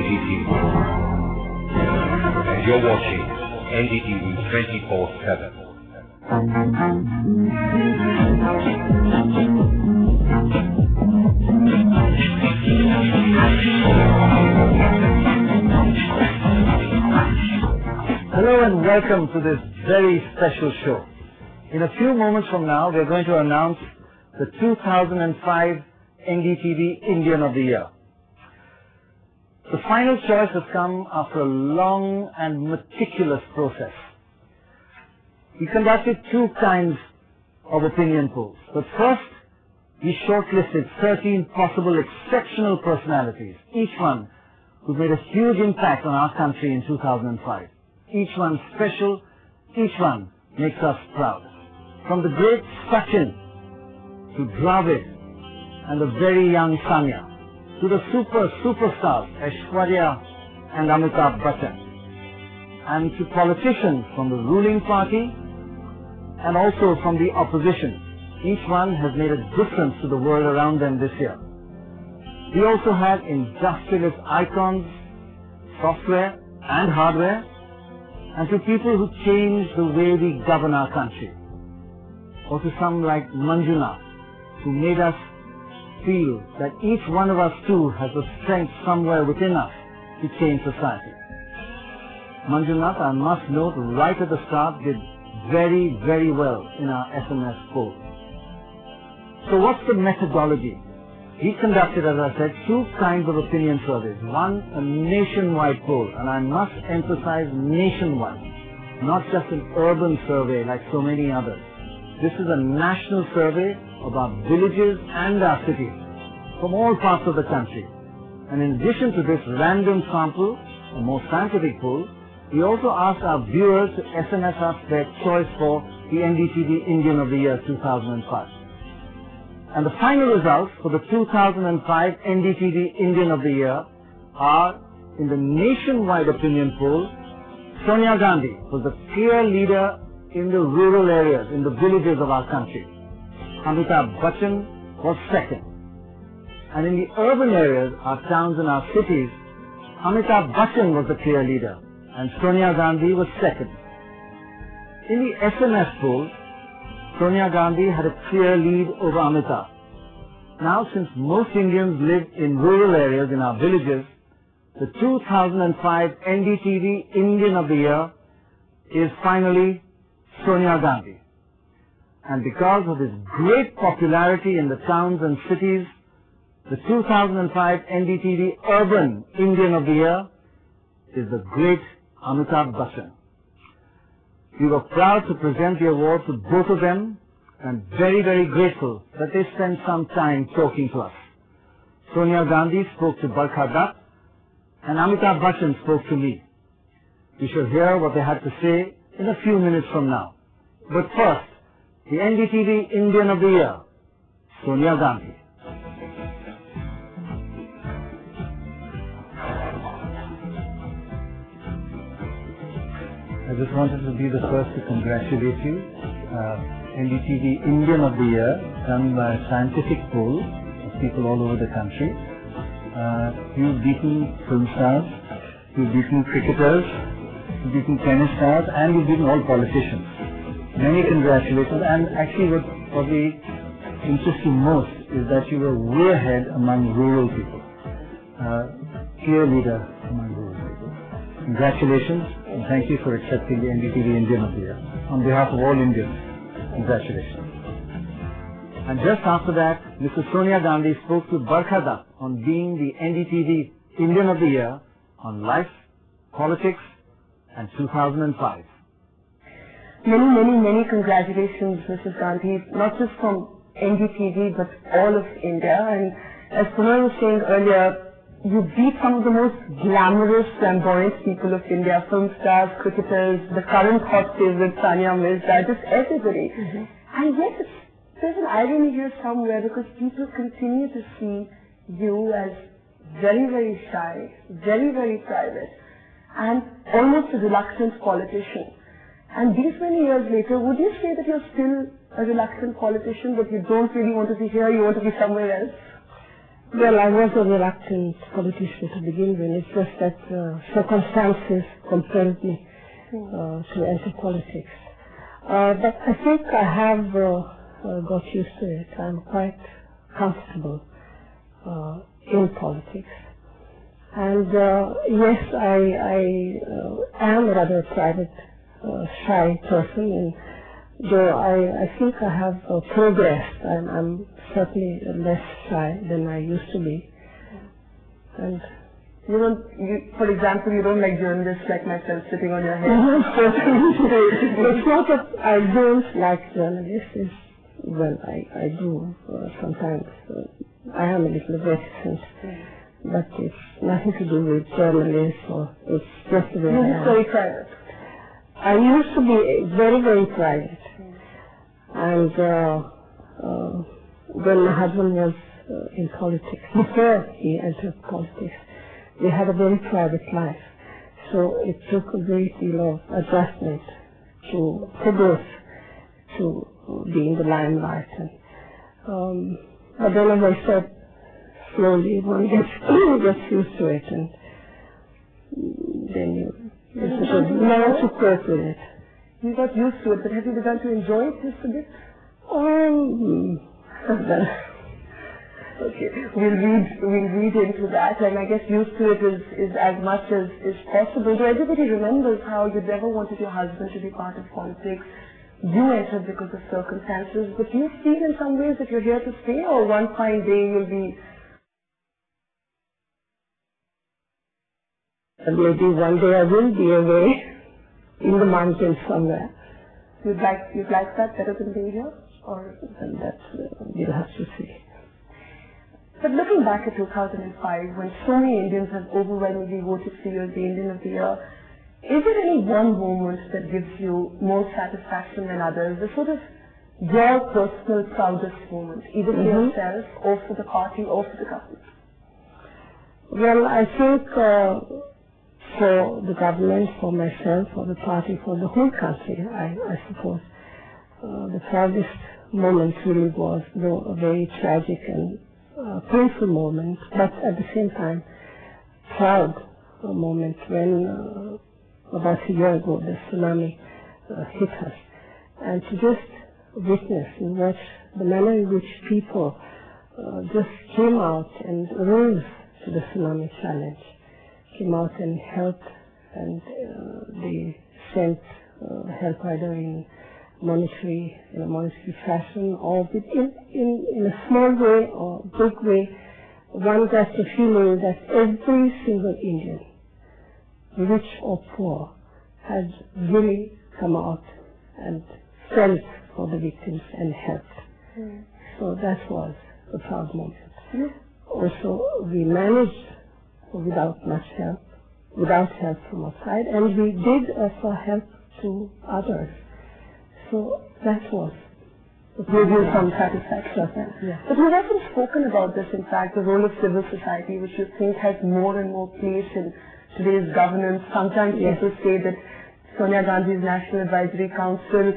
NDTV. And you're watching NDTV 24/7. Hello and welcome to this very special show. In a few moments from now, we're going to announce the 2005 NDTV Indian of the Year. The final choice has come after a long and meticulous process. We conducted two kinds of opinion polls. But first, we shortlisted 13 possible exceptional personalities, each one who made a huge impact on our country in 2005. Each one special, each one makes us proud. From the great Sachin to Dravid and the very young Sonia, to the superstars Aishwarya and Amitabh Bachchan, and to politicians from the ruling party and also from the opposition. Each one has made a difference to the world around them this year. We also had industrialist icons, software and hardware, and to people who changed the way we govern our country. Or to some like Manjunath, who made us feel that each one of us too has the strength somewhere within us to change society. Manjunath, I must note, right at the start, did very, very well in our SMS poll. So what's the methodology? We conducted, as I said, two kinds of opinion surveys. One, a nationwide poll, and I must emphasize nationwide, not just an urban survey like so many others. This is a national survey of our villages and our cities from all parts of the country. And in addition to this random sample, a more scientific poll, we also asked our viewers to SMS us their choice for the NDTV Indian of the Year 2005. And the final results for the 2005 NDTV Indian of the Year are, in the nationwide opinion poll, Sonia Gandhi was the clear leader in the rural areas, in the villages of our country. Amitabh Bachchan was second. And in the urban areas, our towns and our cities, Amitabh Bachchan was the clear leader, and Sonia Gandhi was second. In the SMS poll, Sonia Gandhi had a clear lead over Amitabh. Now, since most Indians live in rural areas, in our villages, the 2005 NDTV Indian of the Year is finally Sonia Gandhi. And because of his great popularity in the towns and cities, the 2005 NDTV Urban Indian of the Year is the great Amitabh Bachchan. We were proud to present the award to both of them and very, very grateful that they spent some time talking to us. Sonia Gandhi spoke to Barkha Dutt and Amitabh Bachchan spoke to me. We shall hear what they had to say in a few minutes from now. But first, the NDTV Indian of the Year, Sonia Gandhi. I just wanted to be the first to congratulate you. NDTV Indian of the Year, done by a scientific poll of people all over the country. You've beaten film stars, you've beaten cricketers, you've beaten tennis stars, and you've beaten all politicians. Many congratulations, and actually what probably interests you most is that you were way ahead among rural people. Clear leader among rural people. Congratulations, and thank you for accepting the NDTV Indian of the Year. On behalf of all Indians, congratulations. And just after that, Mrs. Sonia Gandhi spoke to Barkha Dutt on being the NDTV Indian of the Year on life, politics, and 2005. Many congratulations, Mrs. Gandhi, not just from NDTV, but all of India. And as Punal was saying earlier, you beat some of the most glamorous, flamboyant people of India, film stars, cricketers, the current hot favorite, Sania Mirza, just everybody. And yet, there's an irony here somewhere because people continue to see you as very, very shy, very, very private, and almost a reluctant politician. And these many years later, would you say that you're still a reluctant politician, but you don't really want to be here, you want to be somewhere else? Well, I was a reluctant politician to begin with. It's just that circumstances compelled me to enter politics. But I think I have got used to it. I'm quite comfortable in politics. And yes, I am a rather private, shy person, and though I think I have progressed. I'm certainly less shy than I used to be. And for example, you don't like journalists like myself sitting on your head. It's not that I don't like journalists. Well, I do sometimes. I am a little reticent, but it's nothing to do with journalists, or it's just the way I am. You're very private. I used to be very, very private. And when my husband was in politics, before he entered politics, we had a very private life. So it took a great deal of adjustment to both to be in the limelight. And, but then, as I said, slowly one gets used to it, and then you sort of learn to cope with it. You got used to it, but have you begun to enjoy it just a bit? Okay, we'll read into that, and I guess used to it is as much as is possible. Though everybody remembers how you never wanted your husband to be part of politics. You entered because of circumstances, but you feel in some ways that you're here to stay, or one fine day you'll be... Maybe one day I will be away in the mountains somewhere. You'd like that better than being here? Or and that we'll have to see. But looking back at 2005, when so many Indians have overwhelmingly voted for you as the Indian of the Year, is there any one moment that gives you more satisfaction than others? The sort of your personal proudest moment, either for yourself or for the party or for the government? Well, I think for the government, for myself, for the party, for the whole country, I suppose, the proudest moment really was, though a very tragic and painful moment, but at the same time proud moment when about a year ago the tsunami hit us, and to just witness and watch the manner in which people just came out and rose to the tsunami challenge, came out and helped, and they sent help either in a monetary fashion, or in a small way or big way. One got the feeling that every single Indian, rich or poor, had really come out and felt for the victims and helped. So that was a proud moment. Also, we managed without much help, without help from outside, and we did offer help to others. So that was gave you some satisfaction. Yeah. But you've often spoken about this, in fact, the role of civil society, which you think has more and more place in today's governance. Sometimes people say that SoniaGandhi's National Advisory Council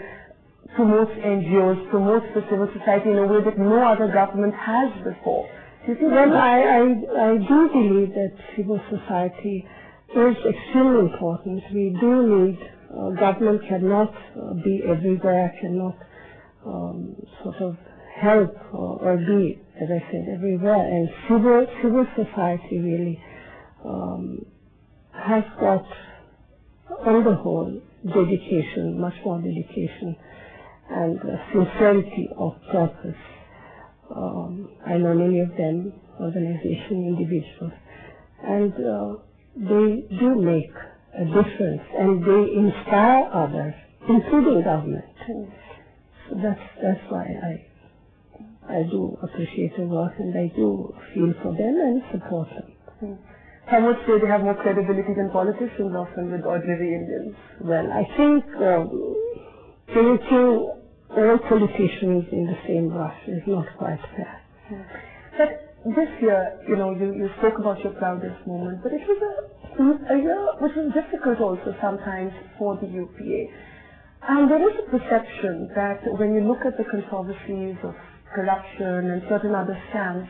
promotes NGOs, promotes the civil society in a way that no other government has before. Do you think I do believe that civil society is extremely important. We do need, government cannot be everywhere, cannot sort of help or be, as I said, everywhere. And civil society really has got, on the whole, dedication, much more dedication, and sincerity of purpose. I know many of them, organizations, individuals, and they do make a difference, and they inspire others, including government. So that's why I do appreciate their work, and I do feel for them and support them. Some would say they have more credibility than politicians often with ordinary Indians. Well, I think painting all politicians in the same brush is not quite fair. But this year, you spoke about your proudest moment, but it was a year which was difficult also sometimes for the UPA. And there is a perception that when you look at the controversies of corruption and certain other scams,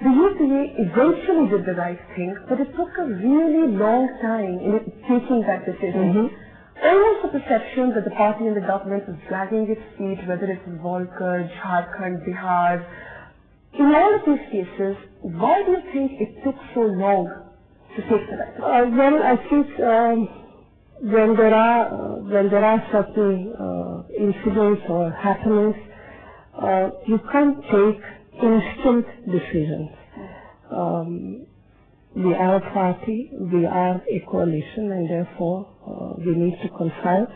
The UPA eventually did the right thing, but it took a really long time in taking that decision. Almost the perception that the party and the government was dragging its feet, whether it was Volker, Jharkhand, Bihar. In all of these cases, why do you think it took so long to take the right decision? Well, I think when there are certain incidents or happenings, you can't take instant decisions. We are a party, we are a coalition, and therefore we need to consult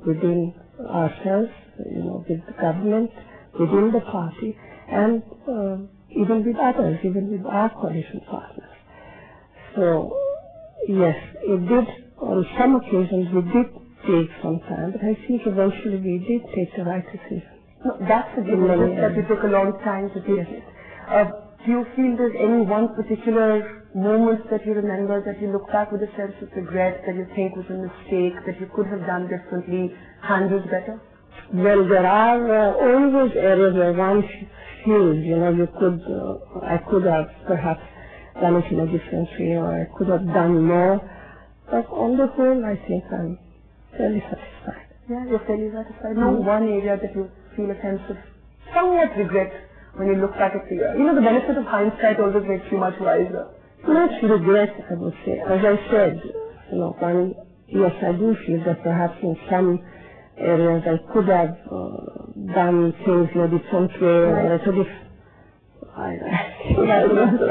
within ourselves, with the government, within the party, and even with others, even with our coalition partners. So, yes, it did, on some occasions we did take some time, but I think eventually we did take the right decision. No, that's the difference, that it took a long time to take it. Do you feel there's any one particular moment that you remember that you look back with a sense of regret, that you think was a mistake, that you could have done differently, handled better? Well, there are always areas where one feels, I could have perhaps done it in a different way, or I could have done more. But on the whole, I think I'm fairly satisfied. Yeah, you're fairly satisfied. No one area that you feel a sense of somewhat regret when you look back at the year. The benefit of hindsight always makes you much wiser. Not regret, I would say. As I said, yes, I do feel that perhaps in some areas I could have done things in a different way, or at a different. I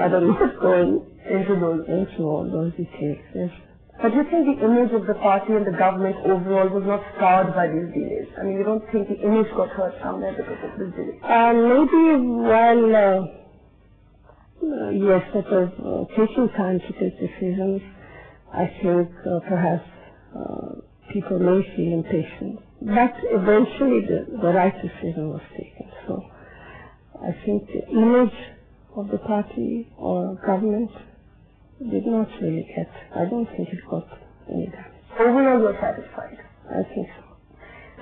don't know going into all those details. Yes. But you think the image of the party and the government overall was not scarred by these delays? I mean, you don't think the image got hurt somewhere because of this delay? Maybe while, yes, sort of taking time to take decisions, I think perhaps people may feel impatient. But eventually the right decision was taken. So I think the image of the party or government did not really get, I don't think it got any damage. Overall, you're satisfied? I think so.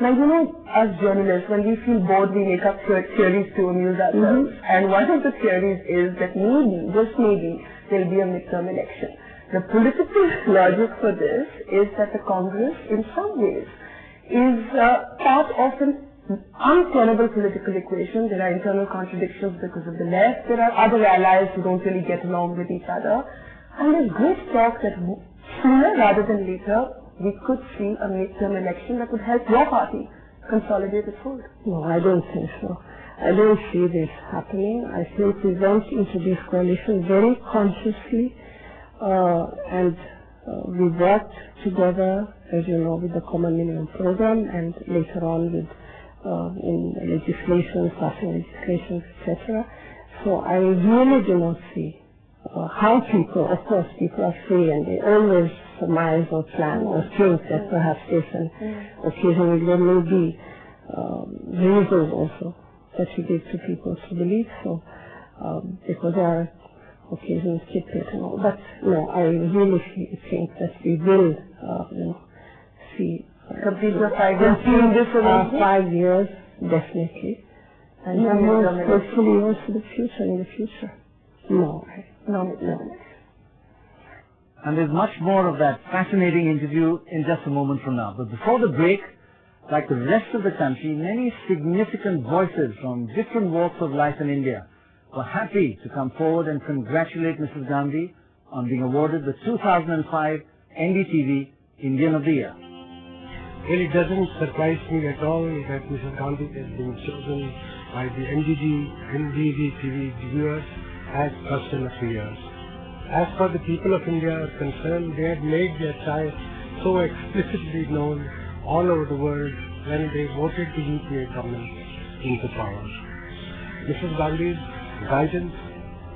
Now, as journalists, when we feel bored, we make up theories to amuse ourselves. And one of the theories is that maybe, just maybe, there will be a midterm election. The political logic for this is that the Congress, in some ways, is part of an untenable political equation. There are internal contradictions because of the left. There are other allies who don't really get along with each other. And there's great talk that sooner rather than later, we could see a midterm election that would help your party consolidate its hold. No, I don't think so. I don't see this happening. I think we went into this coalition very consciously, and we worked together, as you know, with the Common Minimum Program, and later on with in legislation, passing legislation, etc. So I really do not see how people, of course, people are free and they always surmise or plan or think that perhaps this, and occasionally there may be reasons also that you give to people to believe so, because there are occasions tidbits and all. But no, I really think that we will, see completion of 5 years. 5 years, definitely, and hopefully also in the future. No. And there's much more of that fascinating interview in just a moment from now. But before the break, like the rest of the country, many significant voices from different walks of life in India were happy to come forward and congratulate Mrs. Gandhi on being awarded the 2005 NDTV Indian of the Year. Well, it doesn't surprise me at all that Mrs. Gandhi has been chosen by the NDTV viewers as Person of the Year. As for the people of India are concerned, they had made their choice so explicitly known all over the world when they voted the UPA government into power. Mrs. Gandhi's guidance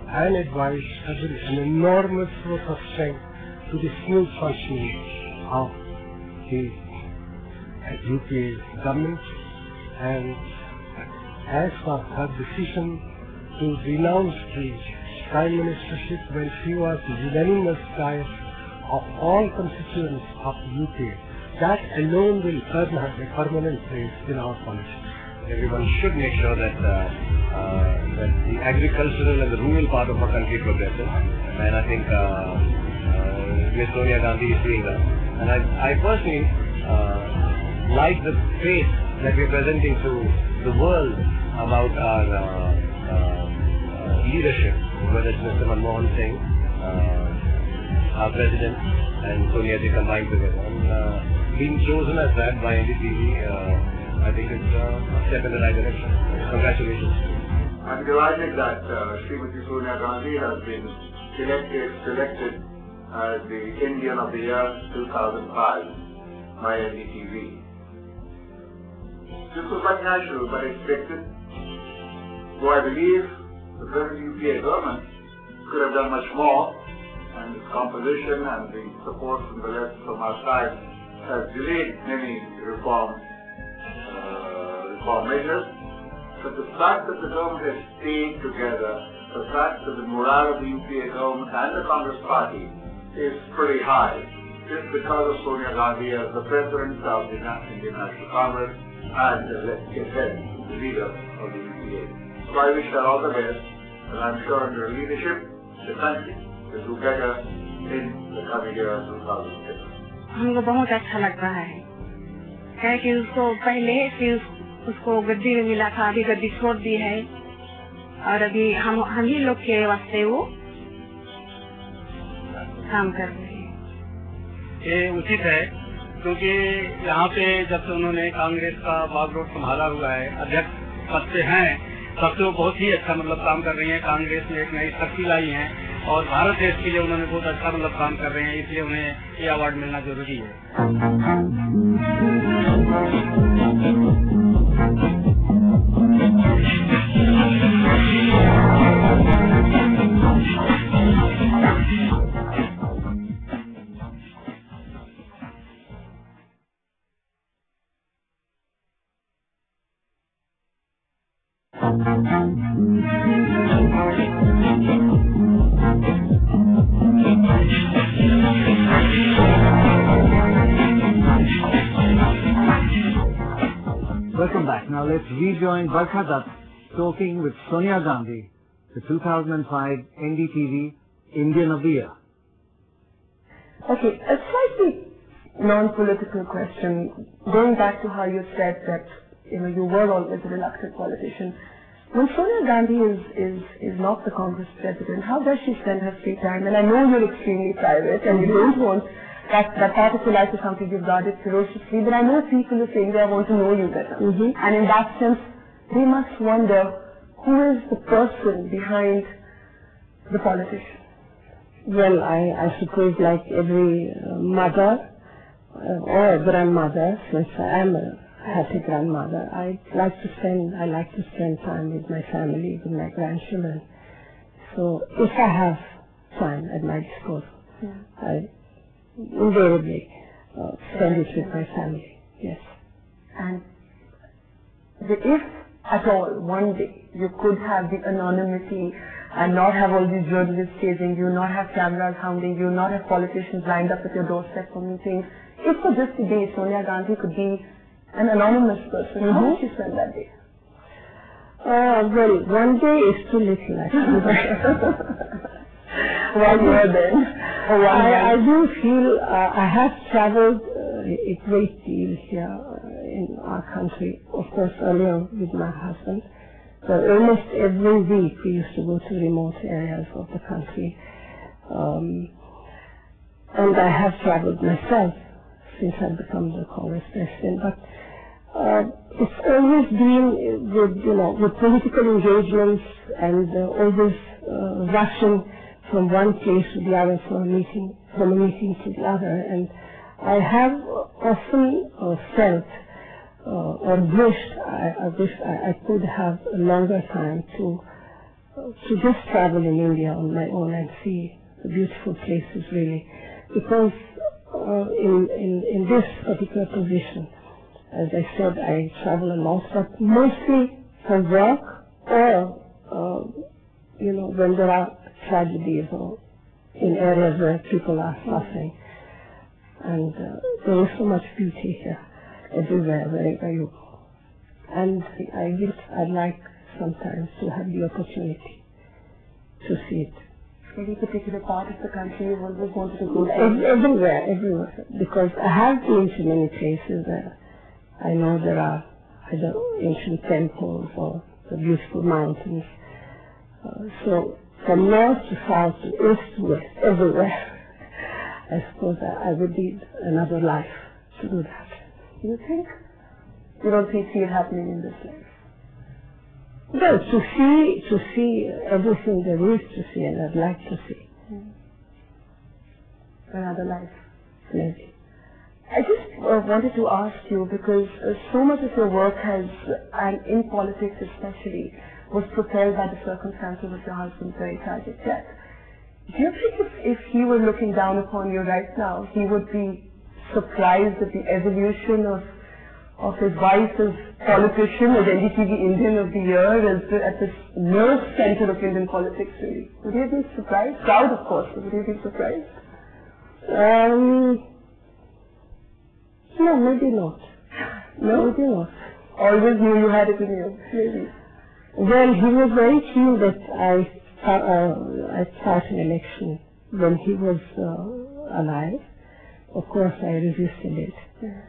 and advice have been an enormous source of strength to the smooth functioning of the UPA government, and as for her decision to renounce the Prime Ministership when she was the unanimous choice of all constituents of the UPA, that alone will earn her a permanent place in our politics. everyone should make sure that that the agricultural and the rural part of our country progresses. And I think Ms. Sonia Gandhi is doing that. And I personally like the face that we're presenting to the world about our leadership, whether it's Mr. Manmohan Singh, our president, and Sonia Ji combined together. And being chosen as that by NDTV, I think it's a step in the right direction. Congratulations. I'm delighted that Srimati Sonia Gandhi has been selected as the Indian of the Year 2005 by NDTV. This was quite natural but expected, though I believe the present UPA government could have done much more, and its composition and the support from the left from our side has delayed many reform measures. But the fact that the government has stayed together, the fact that the morale of the UPA government and the Congress party is pretty high, just because of Sonia Gandhi as the president of the Indian National Congress and let's get ahead, the leader of the UPA. So I wish her all the best, and I'm sure under her leadership, the country will do better in the coming year 2006. हमको बहुत अच्छा लग रहा है, क्या कि उसको पहले उसको गद्दी में मिला था, अभी गद्दी छोड़ दी है और अभी हम ही लोग के वास्ते वो काम कर रहे हैं। ये उचित है क्योंकि यहाँ पे जब से उन्होंने कांग्रेस का बागडोर संभाला हुआ है, अध्यक्ष पद से हैं, तब से वो बहुत ही अच्छा काम कर रही हैं। कांग्रेस में एक नई शक्ति लाई है और भारत देश के लिए उन्होंने बहुत अच्छा काम कर रहे हैं, इसलिए उन्हें ये अवार्ड मिलना जरूरी है। Welcome back. Now let's rejoin Barkha Dutt talking with Sonia Gandhi, the 2005 NDTV Indian of the Year. Okay, a slightly non-political question. Going back to how you said that you were always a reluctant politician. When Sonia Gandhi is not the Congress president, how does she spend her free time? And I know you're extremely private and you don't want that part of your life is something you've guarded ferociously, but I know people who think they want to know you better. And in that sense, they must wonder who is the person behind the politician. Well, I suppose like every mother or grandmother, since I am a happy grandmother, I like to spend time with my family, with my grandchildren. So if I have time at my disposal, I invariably spend it with my family, yes. And if at all one day you could have the anonymity and not have all these journalists chasing you, not have cameras hounding you, not have politicians lined up at your doorstep for meetings, if for just a day Sonia Gandhi could be an anonymous person, how would she spend that day? Well, one day is too little actually. One year then. I do feel I have traveled a great deal here in our country, of course earlier with my husband. So almost every week we used to go to remote areas of the country. And I have traveled myself since I've become the Congress president. But it's always been with political engagements and always rushing from one place to the other from a meeting to the other. And I have often felt or wished I could have a longer time to just travel in India on my own and see the beautiful places really. Because in this particular position, as I said, I travel a lot, but mostly for work or when there are tragedies or in areas where people are suffering. And there is so much beauty here, everywhere, wherever you go. And I wish I'd like sometimes to have the opportunity to see it. Any particular part of the country you've always wanted to go to? Everywhere. Because I have been to many places. I know there are either ancient temples or the beautiful mountains. So from north to south to east to west, everywhere. I suppose I would need another life to do that. You think? You don't see it happening in this life? Well, to see everything there is to see, and I'd like to see. Another life. Maybe. I just wanted to ask you, because so much of your work has, and in politics especially, was propelled by the circumstances of your husband's very tragic death. Do you think if he were looking down upon you right now, he would be surprised at the evolution of his wife as politician, as NDTV Indian of the Year, at this nerve center of Indian politics, really? Would you have been surprised? Proud, of course, but would you have been surprised? No, maybe not. No? Maybe not. Always knew you had it in you, maybe. Well, he was very keen that I start an election when he was alive. Of course, I resisted it. Yeah.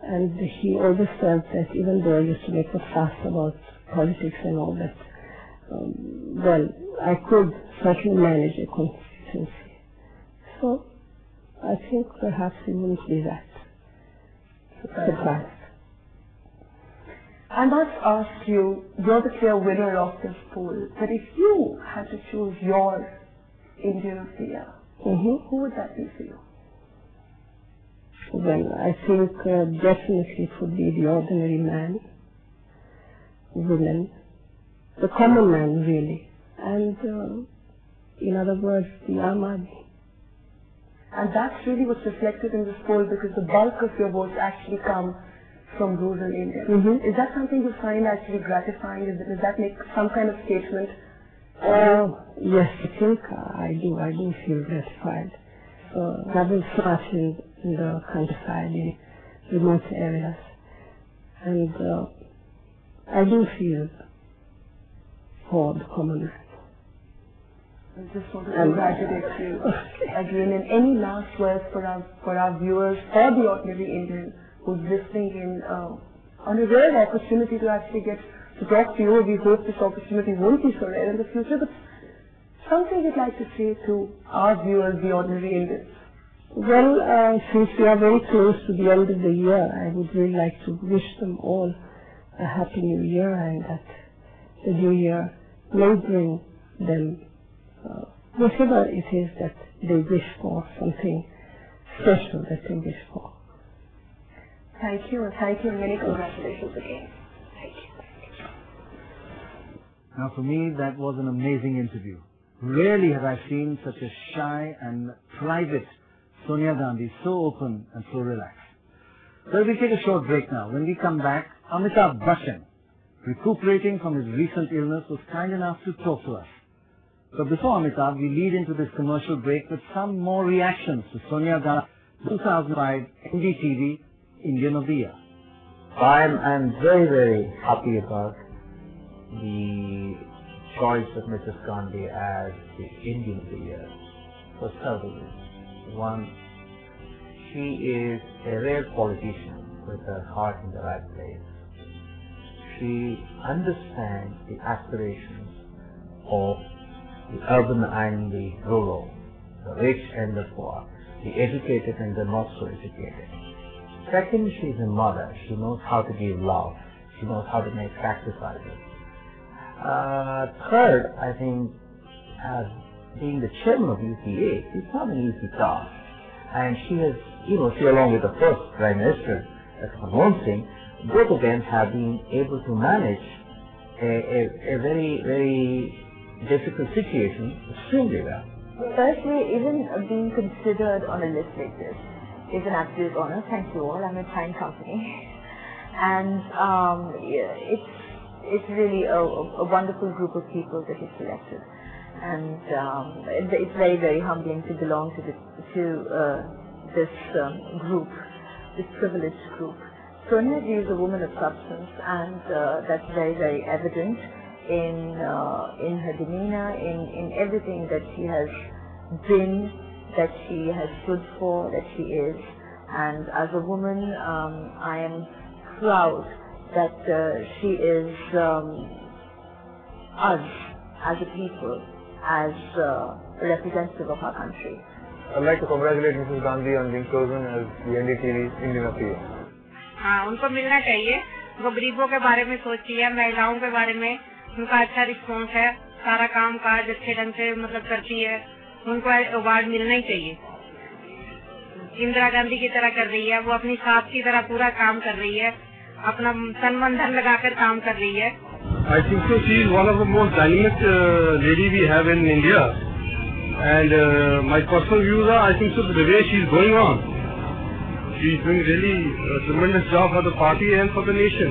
And he always felt that even though I used to make a fuss about politics and all that, well, I could certainly manage a constituency. So, I think perhaps he wouldn't be that surprised. I must ask you, you're the clear winner of this poll, but if you had to choose your Indian of the Year, who would that be for you? Well, I think definitely it would be the ordinary man, women, the common man really, and in other words, the Ahmadi. And that's really what's reflected in this poll, because the bulk of your votes actually come from rural India. Is that something you find actually gratifying? Does that make some kind of statement? Yes, I think I do feel gratified. Travel so much in the countryside, in remote areas, and I do feel for the common man. I just want to congratulate you again. And any last words for our viewers, for the ordinary Indian who's listening in on a rare opportunity to actually get to talk to you? We hope this opportunity won't be so rare in the future, but something you'd like to say to our viewers, the ordinary Indians? Well, since we are very close to the end of the year, I would really like to wish them all a happy new year, and that the new year may bring them whatever it is that they wish for, something special that they wish for. Thank you, and many congratulations again. Thank you. Now for me, that was an amazing interview. Rarely have I seen such a shy and private Sonia Gandhi, so open and so relaxed. So we'll take a short break now. When we come back, Amitabh Bachchan, recuperating from his recent illness, was kind enough to talk to us. But before Amitabh, we lead into this commercial break with some more reactions to Sonia Gandhi's 2005 NDTV Indian of the Year. I'm very, very happy about the choice of Mrs. Gandhi as the Indian of the Year for several reasons. One, she is a rare politician with her heart in the right place. She understands the aspirations of the urban and the rural, the rich and the poor, the educated and the not so educated. Second, she's a mother. She knows how to give love. She knows how to make sacrifices. Third, I think, as being the chairman of UPA, it's not an easy task. And she has, she along with the first Prime Minister, Manmohan Singh, both of them have been able to manage a very, very difficult situation extremely well. Firstly, even being considered on a list like this is an absolute honor. Thank you all. I'm in fine company. And it's really a wonderful group of people that you've selected. And it's very, very humbling to belong to this group, this privileged group. Sonia Ji is a woman of substance, and that's very, very evident in her demeanor, in everything that she has been, that she has stood for, that she is. And as a woman, I am proud that she is us as a people, as a representative of our country. I'd like to congratulate Mrs. Gandhi on being chosen as the NDTV Indian of the Year. हाँ, उनको मिलना चाहिए. वो गरीबों के बारे में सोचती है, महिलाओं के बारे में उनका अच्छा रिस्पॉन्स है, सारा काम काज अच्छे ढंग से मतलब करती है. उनको अवार्ड मिलना ही चाहिए. इंदिरा गांधी की तरह कर रही है, वो अपनी सास की तरह पूरा काम कर रही है, अपना तन मन धन लगाकर काम कर रही है. I think so. She is one of the most dynamic lady we have in India, and my personal views are, I think so, the way she is going on, she is doing really a tremendous job for the party and for the nation.